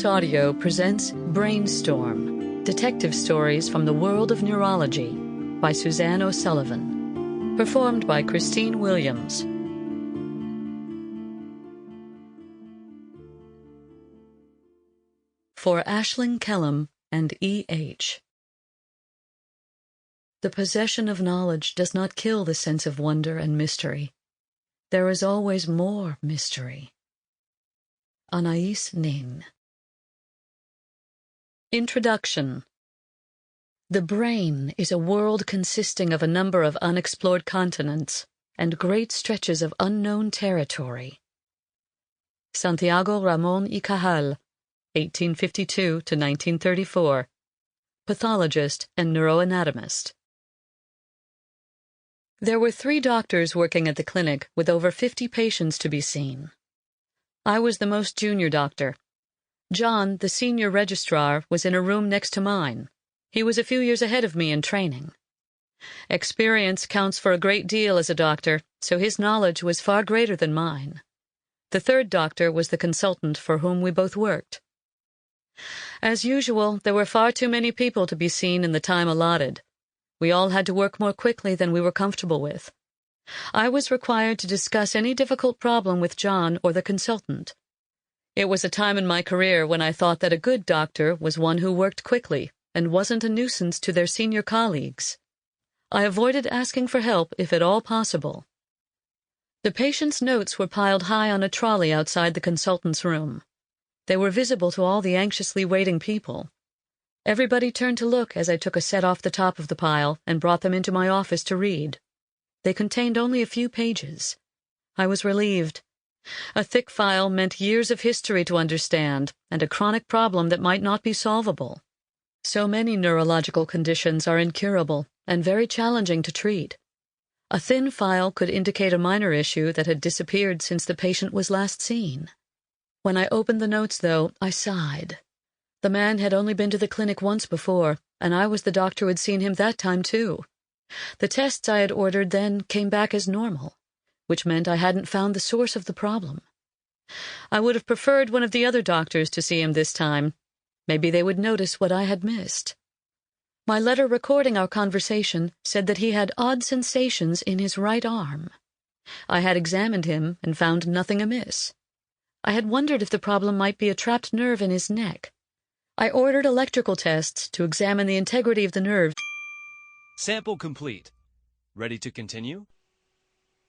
Audio presents Brainstorm, detective stories from the world of neurology by Suzanne O'Sullivan, performed by Christine Williams. For Aisling Kellam and E.H. The possession of knowledge does not kill the sense of wonder and mystery. There is always more mystery. Anais Nin. Introduction. The brain is a world consisting of a number of unexplored continents and great stretches of unknown territory. Santiago Ramón y Cajal, 1852 to 1934, pathologist and neuroanatomist. There were 3 doctors working at the clinic with over 50 patients to be seen. I was the most junior doctor. John, the senior registrar, was in a room next to mine. He was a few years ahead of me in training. Experience counts for a great deal as a doctor, so his knowledge was far greater than mine. The 3rd doctor was the consultant for whom we both worked. As usual, there were far too many people to be seen in the time allotted. We all had to work more quickly than we were comfortable with. I was required to discuss any difficult problem with John or the consultant. It was a time in my career when I thought that a good doctor was one who worked quickly and wasn't a nuisance to their senior colleagues. I avoided asking for help if at all possible. The patient's notes were piled high on a trolley outside the consultant's room. They were visible to all the anxiously waiting people. Everybody turned to look as I took a set off the top of the pile and brought them into my office to read. They contained only a few pages. I was relieved. A thick file meant years of history to understand and a chronic problem that might not be solvable. So many neurological conditions are incurable and very challenging to treat. A thin file could indicate a minor issue that had disappeared since the patient was last seen. When I opened the notes, though, I sighed. The man had only been to the clinic once before, and I was the doctor who had seen him that time, too. The tests I had ordered then came back as normal, which meant I hadn't found the source of the problem. I would have preferred one of the other doctors to see him this time. Maybe they would notice what I had missed. My letter recording our conversation said that he had odd sensations in his right arm. I had examined him and found nothing amiss. I had wondered if the problem might be a trapped nerve in his neck. I ordered electrical tests to examine the integrity of the nerve. Sample complete. Ready to continue?